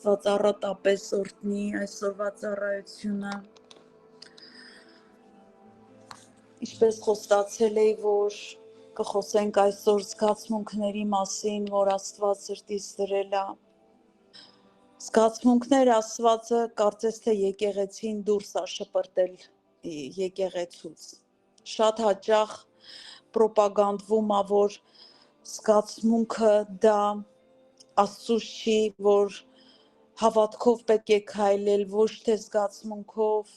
Ծառատապես օրտնի այսօրվա ծառայությունը ինչպես խոստացել էի, որ կխոսենք այսօր զգացմունքների մասին, որ Աստված սրտիս դրել է։ Զգացմունքներ ասվածը կարծես թե եկեղեցին դուրս է շպրտել եկեղեցուց։ Շատ հաճախ պրոպագանդվում է, որ զգացմունքը դա Աստծուց չի, որ հավատքով պետք է քայլել, ոչ թե զգացմունքով։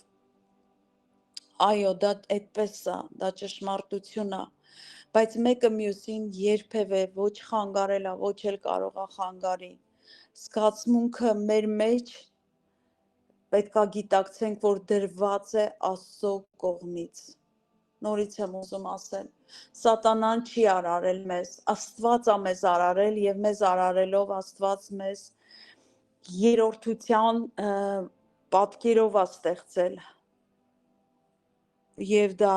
Այո, դա այդպես է, դա ճշմարտություն է, բայց մեկը մյուսին երբևէ ոչ խանգարել է, ոչ էլ կարող է խանգարի։ Զգացմունքը մեր մեջ պետք է գիտակցենք, որ դրված է Աստծո կողմից։ Նորից եմ ուզում ասել, Սատանան չի արարել մեզ, Աստված է մեզ արարել եւ մեզ արարելով Աստված մեզ երրորդության պատկերով է ստեղծել եւ դա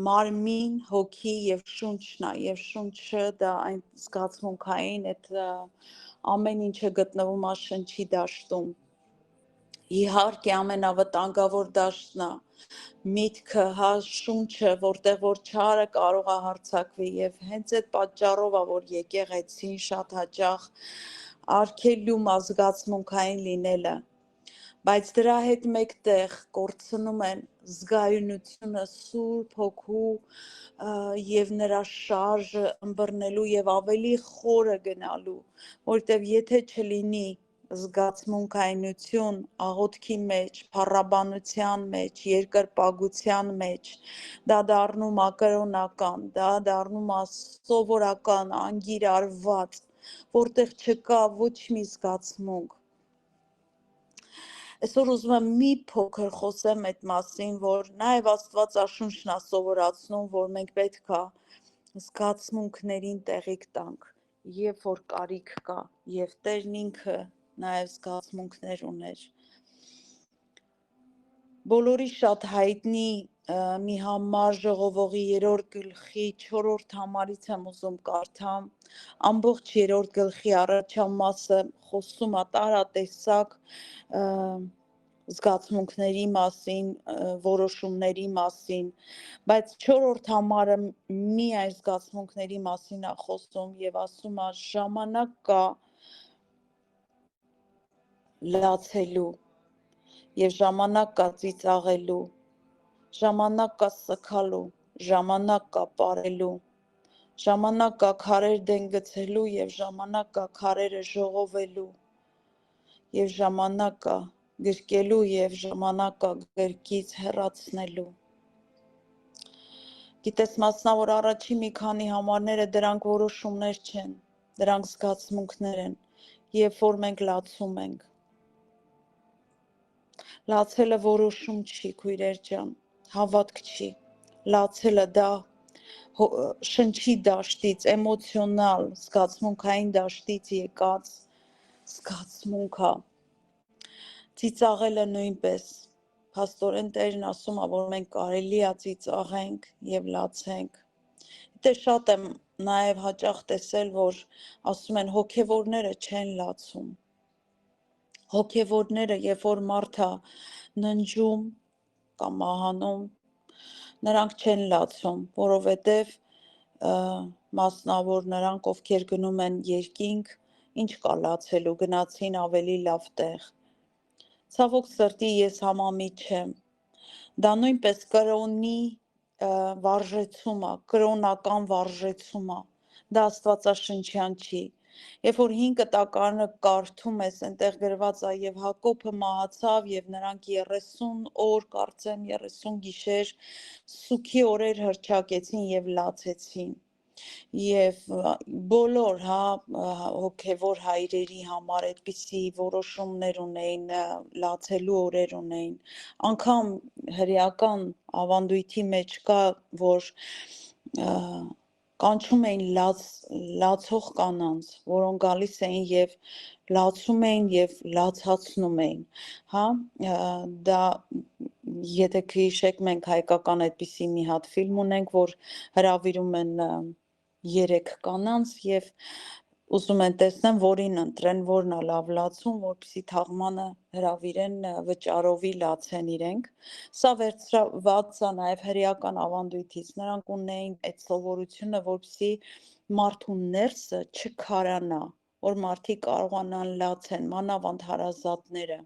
մարմին, հոգի եւ շունչն է եւ շունչը դա այն զգացմունքային այդ ամեն ինչը գտնվում է շնչի դաշտում։ Իհարկե ամենավտանգավոր դաշտն է միտքը, շունչը, որտեղ որ չարը կարող է հարձակվի եւ հենց այդ պատճառով է, որ եկեղեցին շատ հաճախ արգելում է զգացմունքային լինելը, բայց դրա հետ մեկտեղ կորցնում են զգայունությունը Սուրբ Հոգու եւ նրա շարժը ըմբռնելու եւ ավելի խորը գնալու, որտեղ եթե չլինի զգացմունքայնություն աղոթքի մեջ, փառաբանության մեջ, երկրպագության մեջ, դա դառնում է կրոնական, դա դառնում է սովորական, անգիրարված, որտեղ չկա ոչ մի զգացմունք։ Այսօր ուզում եմ մի փոքր խոսեմ այդ մասին, որ նաև Աստվածաշունչն է սովորացնում, որ մենք պետք է զգացմունքներին տեղիք տանք, երբ որ կարիք կա, եւ Տերն ինքը նաև զգացմունքներ ուներ։ Բոլորի շատ հայտնի մի համար Ժողովողի 3-րդ գլխի 4-րդ համարից եմ ուզում կարդամ, ամբողջ 3-րդ գլխի առաջին մասը խոսում է տարատեսակ զգացմունքների մասին, որոշումների մասին, բայց 4-րդ համարը միայն զգացմունքների մասին է խոսում եւ ասում է ժամանակ կա լացելու եւ ժամանակ կա ծիծաղելու, ժամանակ կա սգալու, ժամանակ կա պարելու, ժամանակ կա քարեր դեն գցելու եւ ժամանակ կա քարերը ժողովելու, եւ ժամանակ կա գրկելու եւ ժամանակ կա գրկից հեռացնելու։ Գիտես, մասնավոր առաջի մի քանի համարները դրանք որոշումներ չեն, դրանք զգացմունքներ են, երբ որ մենք լացում ենք։ Լացելը որոշում չի, քույրեր ջան, հավատք չի, լացելը դա շնչի դաշտից, էմոցիոնալ, զգացմունքային դաշտից եկած զգացմունք է։ Ծիծաղելը նույնպես, փաստորեն Տերն ասում է, որ մենք կարելի է ծիծաղենք եւ լացենք։ Դե շատ եմ նաեւ հաճախ տեսել, որ ասում են հոգեվորները չեն լացում։ Հոգևորները, երբ որ մարդը ննջում կամ մահանում, նրանք չեն լացում, որովհետև մասնավոր նրանք, ովքեր գնում են երկինք, ինչ կա լացելու, գնացին ավելի լավ տեղ։ Ցավոք սրտի ես համամիջ չեմ։ Դա նույնպես կրոնի վարժեցում է, կրոնական վարժեցում է։ Դա աստվածաշնչյան չի։ Երբ որ 5 տակարանը կարդում ես, այնտեղ գրված է եւ Հակոբը մահացավ եւ նրանք 30 օր, կարծեմ 30 գիշեր սուքի օրեր հռչակեցին եւ լացեցին։ Եվ բոլոր հոգևոր հայրերի համար այդպիսի որոշումներ ունեին, լացելու օրեր ունեին։ Անկամ հրեական ավանդույթի մեջ կա, որ կանչում էին լացող կանանց, որոնք գալիս էին եւ լացում էին եւ լացացնում էին, դա եթե քիշեք մենք հայկական այդպիսի մի հատ ֆիլմ ունենք, որ հրավիրում են 3 կանանց եւ ուզում են տեսնեն, որին ընտրեն, որն է լավ լացում, որպեսզի թաղմանը հրավիրեն վճարովի լացեն իրենք։ Սա վերցրված է նաև հրեական ավանդույթից։ Նրանք ունեին այդ սովորությունը, որպեսզի մարդու ներսը չքարանա, որ մարդիկ կարողանան լացեն, մանավանդ հարազատները,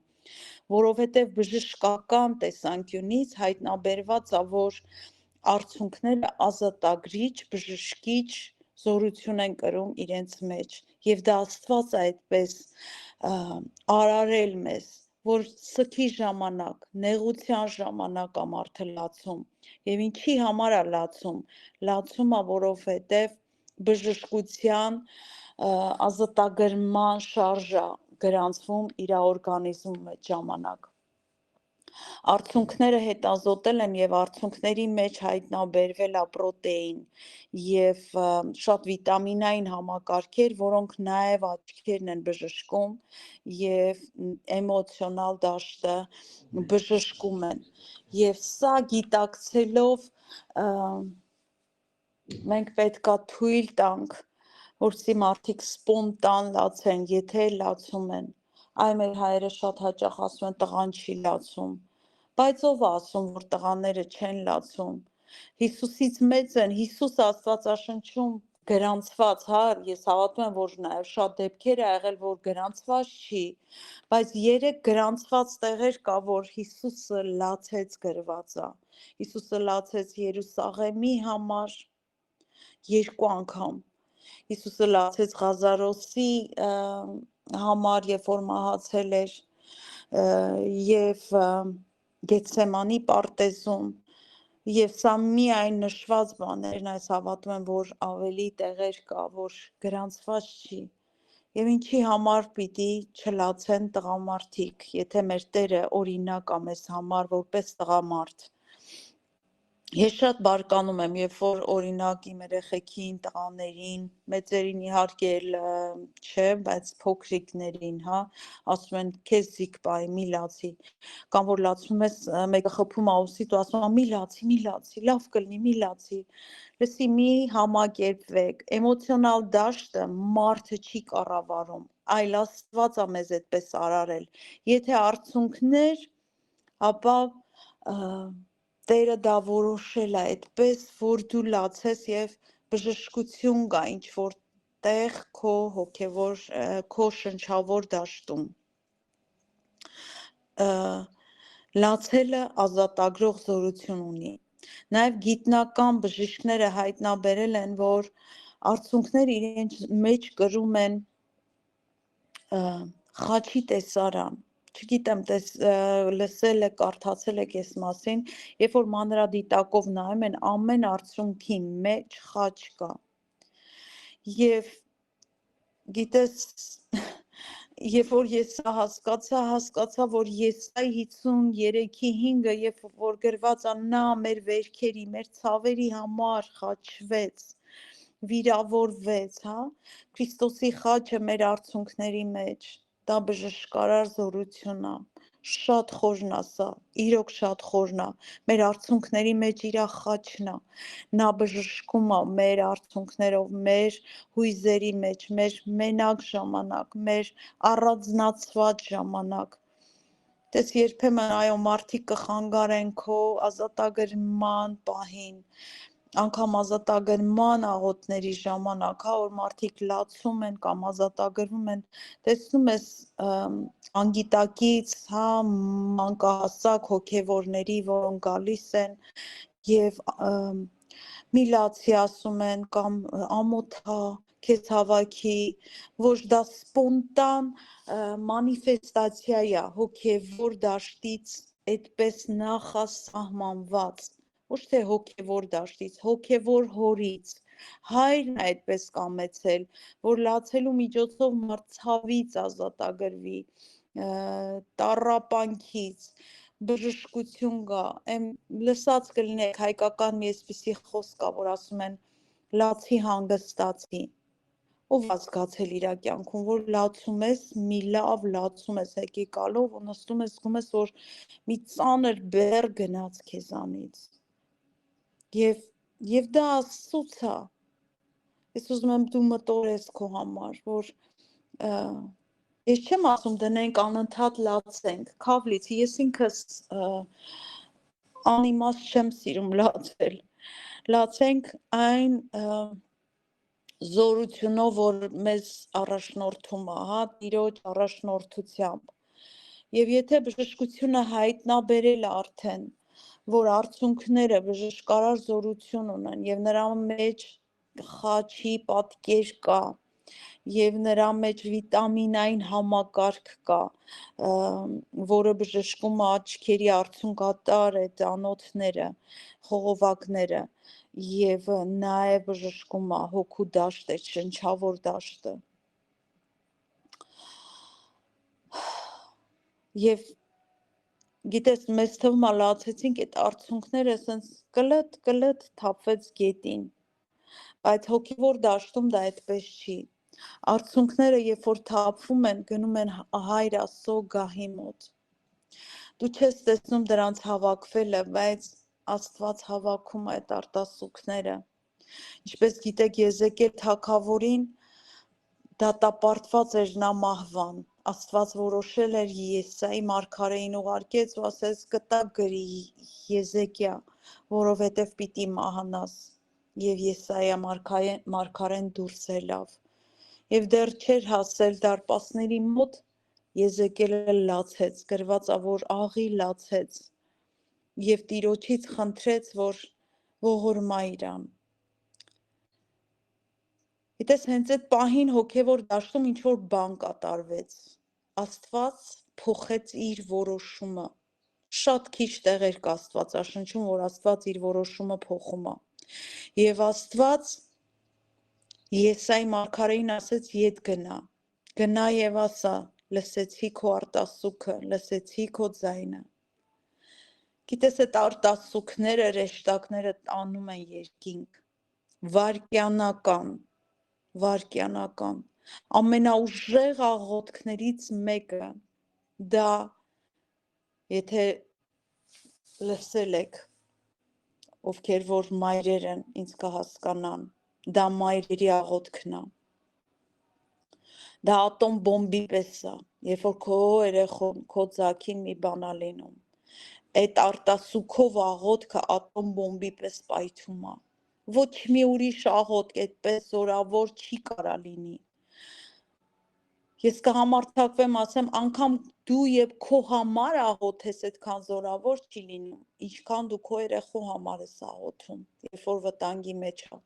որովհետև բժշկական տեսանկյունից հայտնաբերված է, որ արցունքները ազատագրիչ, բժշկիչ զորություն են կրում իրենց մեջ, եւ դա Աստված է այդպես արարել մեզ, որ սքի ժամանակ, նեղության ժամանակ է մարդը լացում, եւ ինչի համար է լացում, որովհետև բժշկության ազատագրման շարժ է գրանցվում իր օրգանիզմում այդ ժամանակ։ Արցունքները հետազոտել են եւ արցունքների մեջ հայտնաբերվել է պրոտեին եւ շատ վիտամինային համակարգեր, որոնք նաեւ աչքերն են բժշկում եւ էմոցիոնալ դաշտը բժշկում են։ Եվ սա գիտակցելով մենք պետքա թույլ տանք, որպեսզի մարդիկ սպոնտան լացեն, եթե լացում են։ Այ մեր հայերը շատ հաճախ ասում են տղան չի լացում, բայց ով ասում, որ տղաները չեն լացում։ Հիսուսից մեծ են, Հիսուս Աստվածաշնչում գրանցված, հա, ես հավատում եմ, որ նաև շատ դեպքեր ա եղել, որ գրանցված չի, բայց 3 գրանցված տեղեր կա, որ Հիսուսը լացեց գրված է։ Հիսուսը լացեց Երուսաղեմի համար 2 անգամ։ Հիսուսը լացեց Ղազարոսի համար, երբ որ մահացել էր, եւ Գեթսեմանի պարտեզում, եւ սա միայն նշված բաներն, այս հավատում եմ, որ ավելի տեղեր կա, որ գրանցված չի։ Եվ ինչի համար պիտի չլացեն տղամարդիկ, եթե մեր Տերը օրինակ է մեզ համար որպես տղամարդ։ Ես շատ բարկանում եմ, երբ որ օրինակ իմ երեխեքին, տղաներին, մեծերին իհարկե չէ, բայց փոքրիկներին, հա, ասում են քեզ զիգպայի, մի լացի, կամ որ լացում ես, մեկը խփում ուսիդ ու ասում մի լացի, լավ կլինի, մի լացի։ Լսի, մի համակերպվեք, էմոցիոնալ դաշտը մարդը չի կառավարում, այլ Աստված է մեզ այդպես արարել։ Եթե արցունքներ, ապա Տերը դա որոշել է այդպես, որ դու լացես եւ բժշկություն կա ինչ որ տեղ քո հոգեվոր, քո շնչավոր դաշտում։ Լացելը ազատագրող զորություն ունի։ Նաեւ գիտնական բժիշկները հայտնաբերել են, որ արցունքները իրենց մեջ կրում են խաչի տեսարան։ Չգիտեմ, լսել եք, կարդացել եք այս մասին, երբ որ մանրադիտակով նայում են, ամեն արցունքի մեջ խաչ կա։ Եվ գիտես, երբ որ ես հասկացա, որ Եսայի 53:5-ը, երբ որ գրված է նա մեր վերքերի, մեր ցավերի համար խաչվեց, վիրավորվեց, հա, Քրիստոսի խաչը մեր արցունքների մեջ, դա բժշկարար զորություն է, շատ խորն է սա, իրոք շատ խորն է, մեր արցունքների մեջ իր խաչն է, նա բժշկում է մեր արցունքներով, մեր հույզերի մեջ, մեր մենակ ժամանակ, մեր առանձնացված ժամանակ։ Տես երբեմն այո մարդիկ կխանգարեն քո ազատագրման պահին, անգամ ազատագրման աղոթների ժամանակ, հա, որ մարդիկ լացում են կամ ազատագրվում են, տեսնում ես անգիտակից, հա, մանկահասակ հոգևորների, որոնք գալիս են եւ մի լացի ասում են կամ ամոթա քեզ հավաքի, որ դա սպոնտան մանիֆեստացիա է հոգևոր դաշտից այդպես նախասահմանված, ոչ թե հոգևոր դաշտից, հոգևոր հորից, հայրն է այդպես կամեցել, որ լացելու միջոցով մարդ ցավից ազատագրվի, տառապանքից, բժշկություն գա, լսած կլինեք հայկական մի այսպիսի խոսք կա, որ ասում են լացի հանգստացի, ով է զգացել իր կյանքում, որ լացում ես, մի լավ լացում ես, եկեկալով ու նստում ես, զգում ես, որ մի ծանր բեռ գնաց քեզանից։ Եվ դա Աստծուց է։ Ես ուզում եմ դու մտորես քո համար, որ ես չեմ ասում դնենք անընդհատ լացենք, քավլից, ես ինքս անիմաստ չեմ սիրում լացել, լացենք այն զորությունով, որ մեզ առաջնորդում է, հա, Տիրոջ առաջնորդությամբ, և եթե բժշկությունը հայտնաբերել է արդեն, որ արդյունքները բժշկարար զորություն ունեն և նրա մեջ խաչի պատկեր կա և նրա մեջ վիտամինային համակարգ կա, որը բժշկում է աչքերի արդյունքատար այդ անոթները, խողովակները և նաև բժշկում է հոգու դաշտը, շնչավոր դաշտը։ Եվ գիտես, մեզ թվում է լացեցինք այդ արդյունքները սենց կլտ թափվեց գետին, բայց հոգևոր դաշտում դա այդպես չի։ Արդյունքները, երբ որ թափվում են, գնում են Հայր Աստծո գահի մոտ։ Դու չես տեսնում դրանց հավաքվելը, բայց Աստված հավաքում է այդ արտասուքները։ Ինչպես գիտեք, Եզեկիել թագավորին դատապարտված էր նա մահվան։ Աստված որոշել էր Եսայի մարգարեին ուղարկեց ու ասեց կտա գրի Եզեկիա, որովհետև պիտի մահանաս, և Եսայա մարգարեն դուրս ելավ։ Եվ դեռ չէր հասել դարպասների մոտ, Եզեկիելը լացեց, գրված է, որ աղի լացեց և Տիրոջից խնդրեց, որ ողորմա իրան։ Գիտես, հենց այդ պահին հոգևոր դաշտում ինչ-որ բան կատարվեց։ Աստված փոխեց իր որոշումը։ Շատ քիչ տեղեր կա Աստվածաշնչում, որ Աստված իր որոշումը փոխում է։ Եվ Աստված Եսայի մարգարեին ասեց ետ գնա և ասա, լսեցի քո արտասուքը, լսեցի քո ձայնը։ Գիտես, այդ արտասուքները, ռեշտակները տանում են երկինք, վայրկյանական, ամենաուժեղ աղոթքներից մեկը, դա, եթե լսել եք, ովքեր որ մայրեր են, ինձ կհասկանան, դա մայրերի աղոթքն է։ Դա ատոմ բոմբի պես է, երբ որ քո երեխոն, քո ձագին մի բան է լինում, այդ արտասուքով աղոթքը ատոմ բոմբի պես պայթում է։ Ոչ մի ուրիշ աղոթք այդպես զորավոր չի կարա լինի։ Ես կհամարձակվեմ ասեմ, անգամ դու և քո համար աղոթես այդքան զորավոր չի լինում, ինչքան դու քո երեխու համար ես աղոթում, երբ որ վտանգի մեջ է։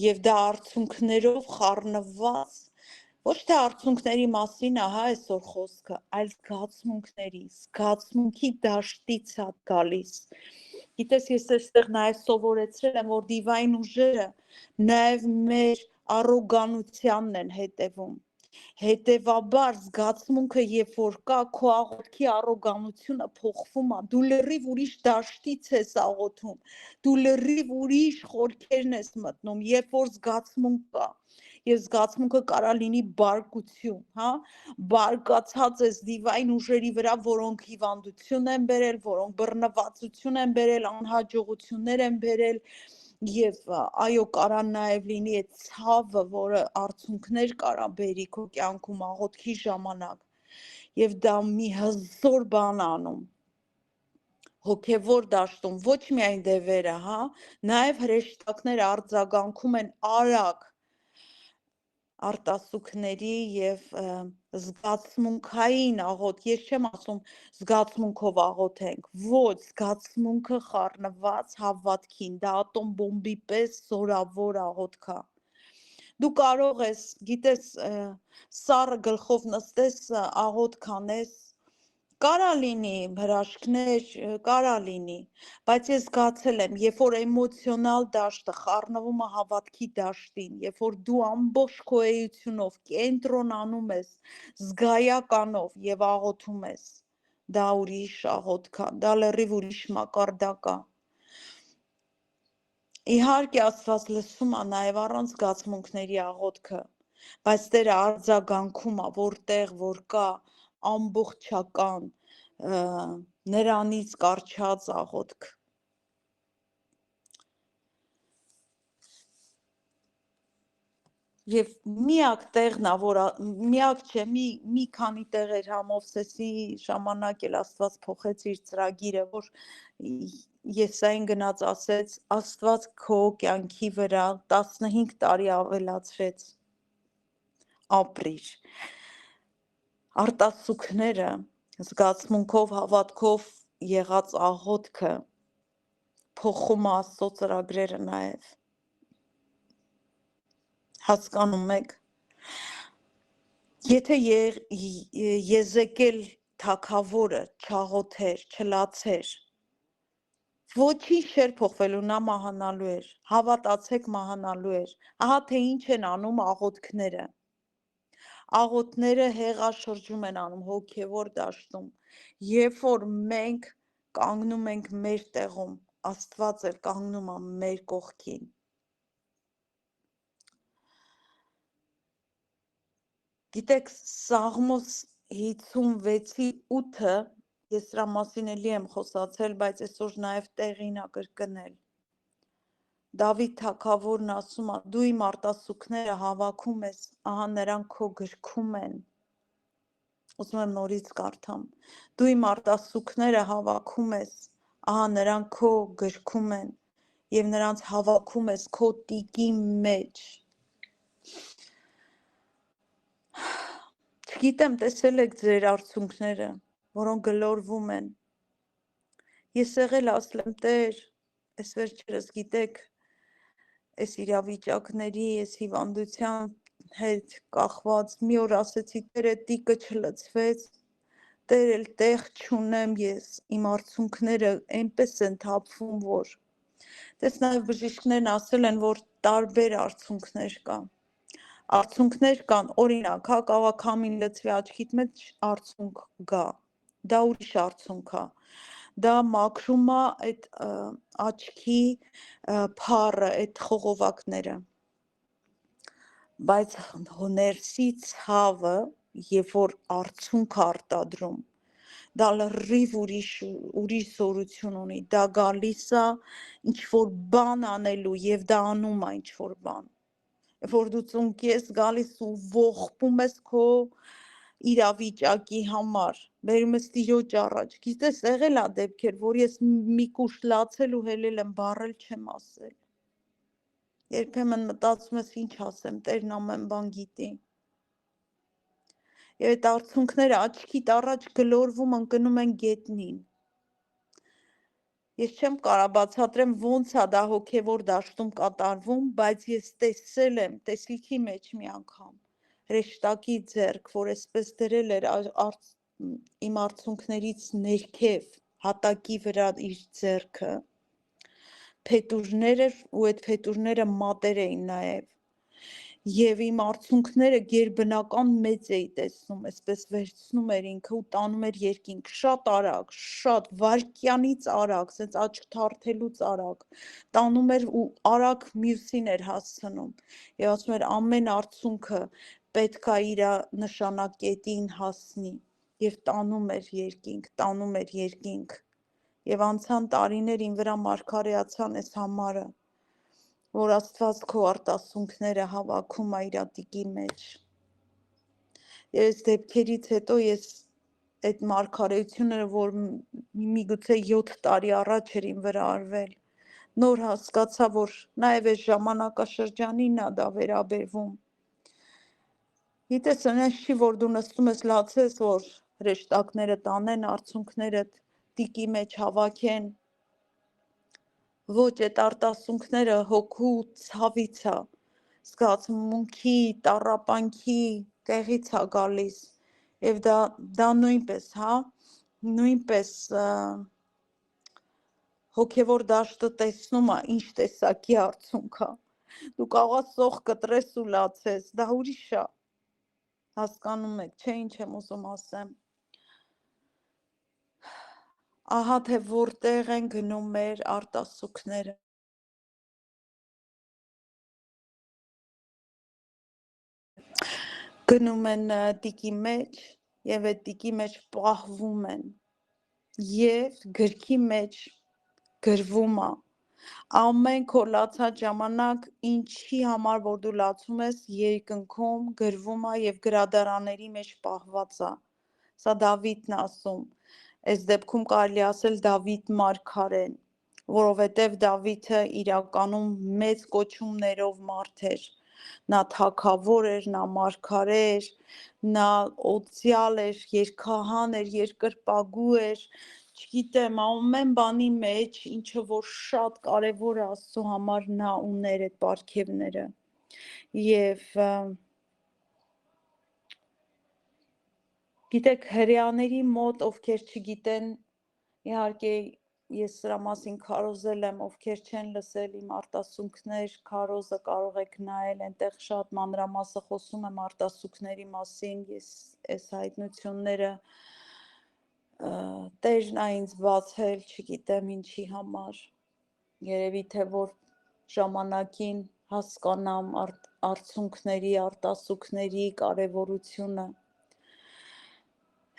Եվ դա արդյունքներով խառնված, ոչ թե արդյունքների մասին է, հա, այսօր խոսքը, այլ զգացմունքի դաշտից է գալիս։ Գիտես, ես այստեղ նաև սովորեցրել եմ, որ դիվային ուժերը նաև մեր առոգանությանն են հետևում։ Հետևաբար զգացմունքը, երբ որ կա, քո աղոթքի առոգանությունը փոխվում է, դու լրիվ ուրիշ դաշտից ես աղոթում, դու լրիվ ուրիշ խորքերն ես մտնում, երբ որ զգացմունք կա, և զգացմունքը կարա լինի բարկություն, հա, բարկացած ես դիվային ուժերի վրա, որոնք հիվանդություն են բերել, որոնք բռնվածություն են բերել, անհաջողություններ են բերել, և այո, կարա նաև լինի այդ ցավը, որը արդյունքներ կարա բերի քո կյանքում աղոթքի ժամանակ, և դա մի հզոր բան անում։ Հոգևոր դաշտում ոչ միայն դևերը, հա, նաև հրեշտակները արձագանքում են արագ արտասուքների և զգացմունքային աղոթք, ես չեմ ասում զգացմունքով աղոթենք, ոչ, զգացմունքը խառնված հավատքին, դա ատոմ բոմբի պես զորավոր աղոթք է։ Դու կարող ես, գիտես, սառը գլխով նստես, աղոթք անես, կարա լինի հրաշքներ, կարա լինի, բայց ես զգացել եմ, երբ որ էմոցիոնալ դաշտը խառնվում է հավատքի դաշտին, երբ որ դու ամբողջ քո էությունով կենտրոնանում ես զգայականով և աղոթում ես, դա ուրիշ աղոթք է, դա լրիվ ուրիշ մակարդակ է։ Իհարկե Աստված լսում է նաև առանց զգացմունքների աղոթքը, բայց Տերը արձագանքում է, որտեղ որ կա ամբողջական նրանից կառչած աղոթք։ Եվ միակ տեղն է, որ միակ չէ, մի քանի տեղեր Մովսեսի ժամանակ էլ Աստված փոխեց իր ծրագիրը, որ Եսային գնաց ասեց, Աստված քո կյանքի վրա 15 տարի ավելացրեց, ապրիր։ Արտասուքները, զգացմունքով, հավատքով եղած աղոթքը փոխում է Աստծո ծրագրերը նաև։ Հասկանում եք։ Եթե Եզեկել թագավորը չաղոթեր, չլացեր, ոչինչ չէր փոխվելու, նա մահանալու էր, հավատացեք մահանալու էր։ Ահա թե ինչ են անում աղոթքները։ Աղոթները հեղաշրջում են անում հոգևոր դաշտում, երբ որ մենք կանգնում ենք մեր տեղում, Աստված էլ կանգնում է մեր կողքին։ Գիտեք, Սաղմոս 56:8-ը, ես դրա մասին էլի եմ խոսացել, բայց այսօր նաև տեղին է կրկնել։ Դավիթ թագավորն ասում է, դու իմ արտասուքները հավաքում ես, ահա նրանք քո գրքում են։ Ուզում եմ նորից կարդամ։ Դու իմ արտասուքները հավաքում ես, ահա նրանք քո գրքում են, եւ նրանց հավաքում ես քո տիկի մեջ։ Չգիտեմ, տեսել եք ձեր արցունքները, որոնք գլորվում են։ Ես եղել ասել եմ, Տեր, այս վերջերս գիտեք, այս իրավիճակների, այս հիվանդության հետ կախված մի օր ասեցի, Տեր, այդ տիկը չլցվեց, Տեր, էլ տեղ չունեմ ես, իմ արցունքները այնպես են թափվում, որ տես նաև բժիշկներն ասել են, որ տարբեր արցունքներ կա։ Արցունքներ կան, օրինակ, հա, կարող քամին լցվի աչքիդ մեջ արցունք գա, դա ուրիշ արցունք է, դա մաքրում է այդ աչքի փառը, այդ խողովակները, բայց ներսի ցավը, երբ որ արցունք արտադրում, դա լրիվ ուրիշ զորություն ունի, դա գալիս է ինչ-որ բան անելու և դա անում է ինչ-որ բան, որ դու ծունկի ես գալիս ու ողբում ես քո իրավիճակի համար, բերում ես Տիրոջ առաջ, գիտես եղել է դեպքեր, որ ես մի կուշ լացել ու հելել եմ, բառել չեմ ասել, երբեմն մտածում ես ինչ ասեմ, Տերն ամեն բան գիտի, և այդ արցունքները աչքիդ առաջ գլորվում ընկնում են գետնին, ես չեմ կարող բացատրեմ ոնց է դա հոգևոր դաշտում կատարվում, բայց ես տեսել եմ, տեսիքի մեջ մի անգամ, հրեշտակի ձեռք, որ այսպես դրել էր իմ արցունքներից ներքև, հատակի վրա իր ձեռքը, փետուրներ էր ու այդ փետուրները մատեր էին նաև, և իմ արցունքները գերբնական մեծ էի տեսնում, այսպես վերցնում էր ինքը ու տանում էր երկինք, շատ արագ, շատ վայրկյանից արագ, սենց աչք թարթելուց արագ, տանում էր ու արագ մյուսին էր հասցնում, և ասում էր ամեն արցունքը պետք է իր նշանակետին հասնի, և տանում էր երկինք, և անցան տարիներ իմ վրա մարգարեացան այս համարը, որ Աստված քո արտասունքները հավաքում է իր տիկի մեջ։ Եվ այս դեպքերից հետո ես այդ մարգարեությունները, որ միգուցե 7 տարի առաջ էր իմ վրա արվել, նոր հասկացա, որ նաև այս ժամանակաշրջանին է դա վերաբերվում։ Գիտես, այնպես չի, որ դու նստում ես լացես, որ հրեշտակները տանեն արցունքներդ տիկի մեջ հավաքեն, ոչ, այդ արտասունքները հոգու ցավից է, զգացմունքի, տառապանքի տեղից է գալիս, և դա նույնպես, հա, նույնպես հոգևոր դաշտը տեսնում է, ինչ տեսակի արցունք է, դու կարող ես սոխ կտրես ու լացես, դա ուրիշ է, հասկանում եք, չէ ինչ եմ ուզում ասեմ, ահա թե որտեղ են գնում մեր արտասուքները, գնում են տիկի մեջ և այդ տիկի մեջ պահվում են և գրքի մեջ գրվում է, Ամեն քո լացած ժամանակ ինչի համար որ դու լացում ես երկնքում գրվում է եւ գրադարանների մեջ պահված է։ Սա Դավիթն ասում։ Այս դեպքում կարելի ասել Դավիթ մարգարեն, որովհետև Դավիթը իրականում մեծ կոչումներով մարդ էր։ Նա թագավոր էր, նա մարգարե էր, նա օծյալ էր, երգահան էր, երկրպագու էր, չգիտեմ, ամեն բանի մեջ, ինչը որ շատ կարևոր է Աստծո համար, նա ուներ այդ պարգևները։ Եվ գիտեք, հրեաների մոտ, ովքեր չգիտեն, իհարկե ես սրա մասին քարոզել եմ, ովքեր չեն լսել իմ արտասուքներ, քարոզը կարող եք նայել, այնտեղ շատ մանրամասը խոսում եմ արտասուքների մասին, ես այս հայտնությունները Տերն է ինձ բացել, չգիտեմ ինչի համար, երևի թե որ ժամանակին հասկանամ արդյունքների, արտասուքների կարևորությունը։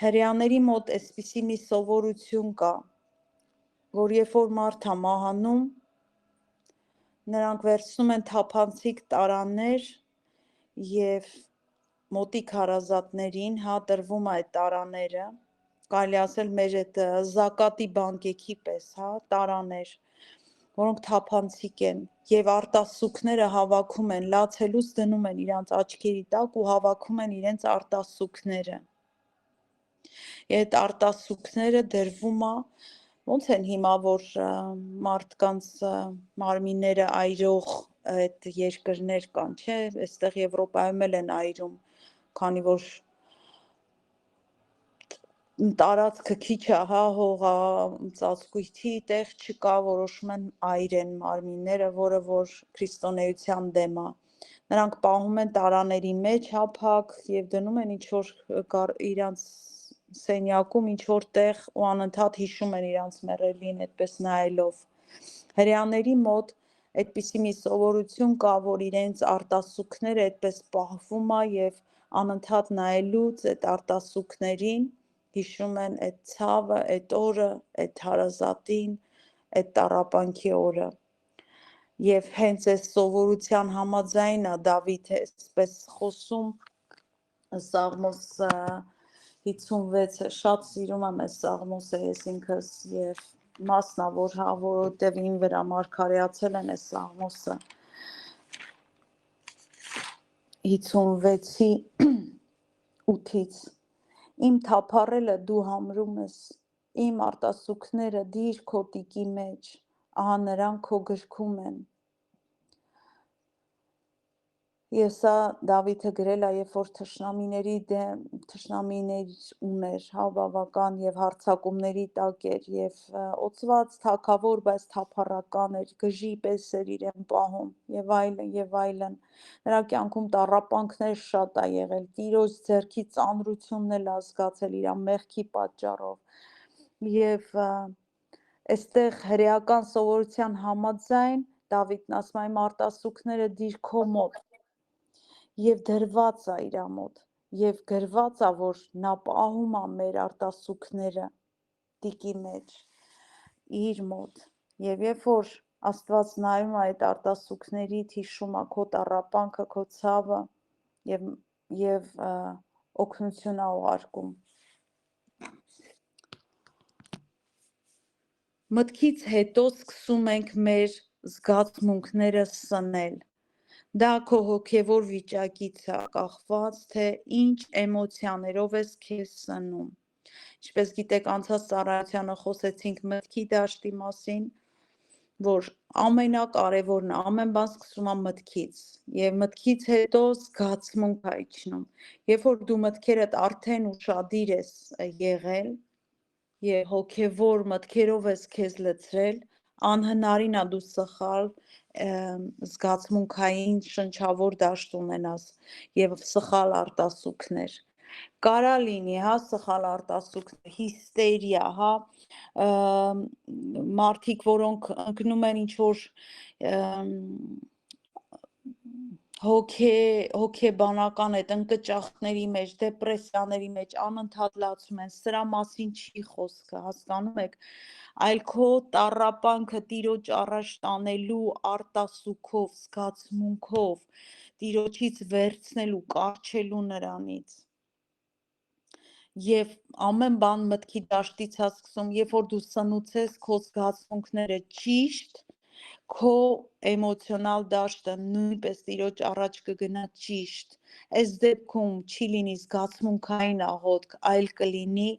Հրեաների մոտ այսպիսի մի սովորություն կա, որ երբ որ մարդ է մահանում, նրանք վերցնում են թափանցիկ տարաներ եւ մոտիկ հարազատներին տրվում է այդ տարաները, կարելի ասել մեր այդ զակատի բանկեքի պես, տարաներ, որոնք թափանցիկ են եւ արտասուքները հավաքում են, լացելուց դնում են իրանց աչքերի տակ ու հավաքում են իրենց արտասուքները։ Այդ արտասուքները դրվում է, ոնց են հիմա որ մարդկանց մարմինները այրող այդ երկրներ կան, չէ, այստեղ Եվրոպայում էլ են այրում, քանի որ տարածքը քիչ է, հողա, ծածկույթի տեղ չկա, որոշում են այրեն մարմինները, որը որ քրիստոնեության դեմ է։ Նրանք պահում են տարաների մեջ հափակ եւ դնում են ինչ որ իրանց սենյակում ինչ որ տեղ ու անընդհատ հիշում են իրանց մեռելին այդպես նայելով։ Հրեաների մոտ այդպիսի մի սովորություն կա, որ իրենց արտասուքները այդպես պահվում է եւ անընդհատ նայելուց այդ արտասուքներին հիշում են այդ ցավը, այդ օրը, այդ հարազատին, այդ տառապանքի օրը։ Եվ հենց այս սովորության համաձայն է Դավիթը այսպես խոսում Սաղմոս 56-ը, շատ սիրում եմ այս Սաղմոսը ես ինքս եւ մասն է որ որովհետեւ ին վրա մարգարեացել են այս Սաղմոսը 56-ի 8-ից Իմ թափառելը դու համրում ես, իմ արտասուքները դիր քո տիկի մեջ, ահա նրանք քո գրքում են։ Եվ սա Դավիթը գրել է, երբ որ թշնամիներ ուներ, բավական եւ հարձակումների տակ էր եւ օծված թագավոր, բայց թափառական էր, գժի պես էր իրեն պահում եւ այլն եւ այլն։ Նրա կյանքում տառապանքներ շատ է եղել, Տիրոջ ձեռքի ծանրությունն էլ զգացել իր մեղքի պատճառով եւ այստեղ հրեական սովորության համաձայն Դավիթն ասում է իմ արտասուքները դիր քո մոտ եւ դրված է իր մոտ եւ գրված է որ նա պահում է մեր արտասուքները տիկի մեջ իր մոտ եւ երբ որ Աստված նայում է այդ արտասուքներից հիշում է քո տառապանքը քո ցավը եւ օգնություն է ուղարկում Մտքից հետո սկսում ենք մեր զգացմունքները սնել Դա քո հոգևոր վիճակից է կախված, թե ինչ էմոցիաներով ես քեզ սնում։ Ինչպես գիտեք, անցած ծառայությանը խոսեցինք մտքի դաշտի մասին, որ ամենակարևորն է, ամեն բան սկսում է մտքից, եւ մտքից հետո զգացմունք է իջնում։ Երբ որ դու մտքերդ արդեն ուշադիր ես եղել եւ հոգևոր մտքերով ես քեզ լցրել, անհնարին է դու սխալ զգացմունքային շնչավոր դաշտ ունենաս եւ սխալ արտասուքներ կարա լինի սխալ արտասուքներ հիստերիա մարդիկ որոնք ընկնում են ինչ որ հոգեբանական այդ ընկճախների մեջ, դեպրեսիաների մեջ անընդհատ լացում են, սրա մասին չի խոսքը, հասկանում եք, այլ քո տառապանքը Տիրոջ առաջ տանելու արտասուքով, զգացմունքով, Տիրոջից վերցնելու, կառչելու նրանից։ Եվ ամեն բան մտքի դաշտից է սկսում, երբ որ դու սնուցես քո զգացմունքները ճիշտ, քո էմոցիոնալ դաշտը նույնպես Տիրոջ առաջ կգնա ճիշտ։ Այս դեպքում չի լինի զգացմունքային աղոթք, այլ կլինի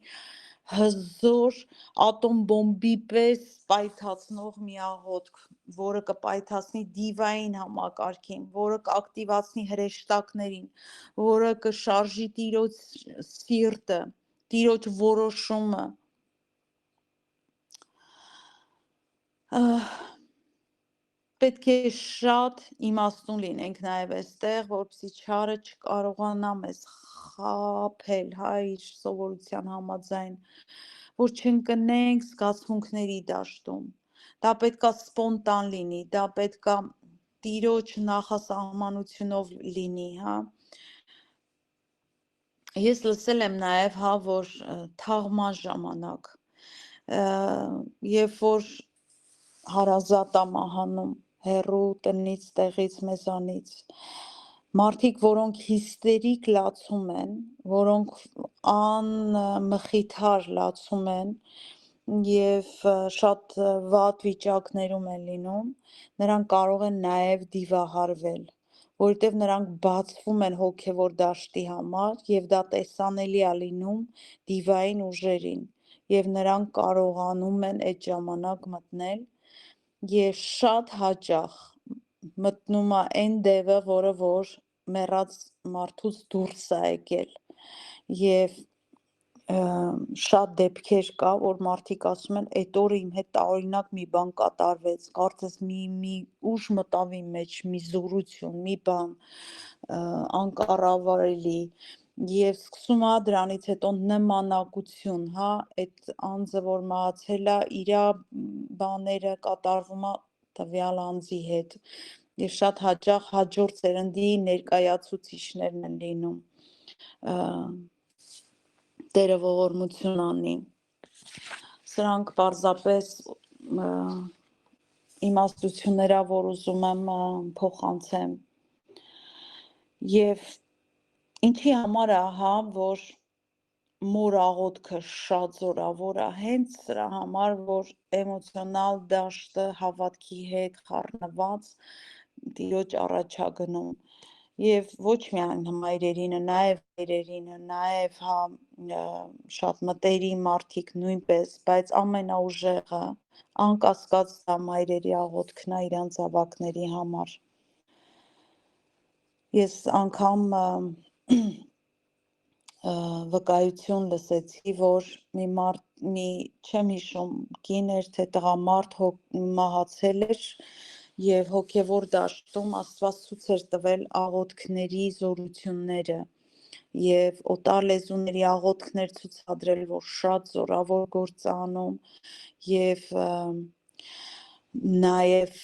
հզոր ատոմ բոմբի պես պայթացնող մի աղոթք, որը կպայթացնի դիվային համակարգին, որը կակտիվացնի հրեշտակներին, որը կշարժի Տիրոջ սիրտը, Տիրոջ որոշումը։ Պետք է շատ իմաստուն լինենք նաև այստեղ, որպեսզի չարը չկարողանա մեզ խաբել, իր սովորության համաձայն, որ չընկնենք զգացմունքների դաշտում։ Դա պետքա սպոնտան լինի, դա պետքա Տիրոջ նախասահմանությունով լինի, հա։ Ես լսել եմ նաև, հա, որ թաղման ժամանակ, երբ որ հարազատ է մահանում, հեռու տնից, տեղից, մեզանից, մարդիկ, որոնք հիստերիկ լացում են, որոնք անմխիթար լացում են և շատ վատ վիճակներում են լինում, նրանք կարող են նաև դիվահարվել, որովհետև նրանք բացվում են հոգևոր դաշտի համար և դա տեսանելի է լինում դիվային ուժերին և նրանք կարողանում են այդ ժամանակ մտնել և շատ հաճախ մտնում է այն դևը, որը որ մեռած մարդուց դուրս է եկել և շատ դեպքեր կա, որ մարդիկ ասում են, այդ օրը իմ հետ տարօրինակ մի բան կատարվեց, կարծես մի ուժ մտավ իմ մեջ, մի զորություն, մի բան անկառավարելի և սկսում է դրանից հետո նմանակություն, հա, այդ անձը, որ մահացել է, իր բաները կատարվում է տվյալ անձի հետ և շատ հաճախ հաջորդ սերնդի ներկայացուցիչներն են լինում, Տերը ողորմություն անի, սրանք պարզապես իմաստություններ ա, որ ուզում եմ փոխանցեմ և ինչի համար է, հա, որ մոր աղոթքը շատ զորավոր է, հենց սրա համար, որ էմոցիոնալ դաշտը հավատքի հետ խառնված Տիրոջ առաջ է գնում և ոչ միայն մայրերինը, նաև հայրերինը, նաև շատ մտերիմ մարդիկ նույնպես, բայց ամենաուժեղը անկասկած դա մայրերի աղոթքն է իրանց ավագների համար։ Ես անգամ վկայություն լսեցի, որ չեմ հիշում կին էր, թե տղամարդ մահացել էր և հոգևոր դաշտում Աստված ցույց էր տվել աղոթքների զորությունները և օտար լեզուների աղոթքներ ցուցադրել, որ շատ զորավոր գործ է անում և նաև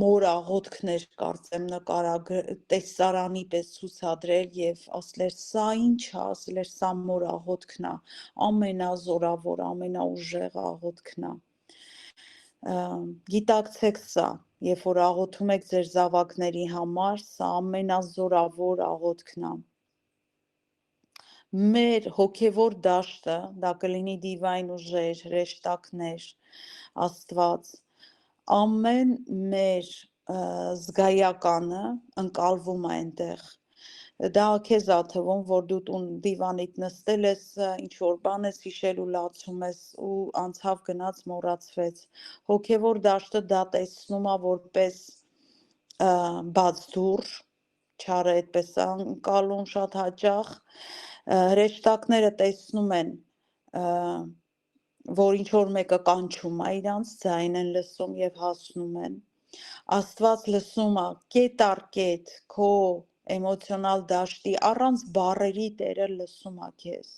մոր աղոթքներ կարծեմ տեսարանի պես ցուցադրել և ասել էր սա ինչ է, ասել էր սա մոր աղոթքն է, ամենազորավոր, ամենաուժեղ աղոթքն է։ Գիտակցեք սա, երբ որ աղոթում եք ձեր զավակների համար, սա ամենազորավոր աղոթքն է։ Մեր հոգևոր դաշտը, դա կլինի դիվային ուժեր, հրեշտակներ, Աստված, ամեն մեր զգայականը ընկալվում է այնտեղ։ Դա քեզ ա թվում, որ դու դիվանիդ նստել ես, ինչ-որ բան ես հիշել ու լացում ես ու անցավ գնաց մոռացվեց։ Հոգևոր դաշտը դա տեսնում է որպես բաց դուռ, չարը այդպես է ընկալում շատ հաճախ, հրեշտակները տեսնում են, որ ինչ-որ մեկը կանչում է իրանց, ձայն են լսում և հասնում են։ Աստված լսում է կետ առ կետ քո էմոցիոնալ դաշտի առանց բառերի Տերը լսում է քեզ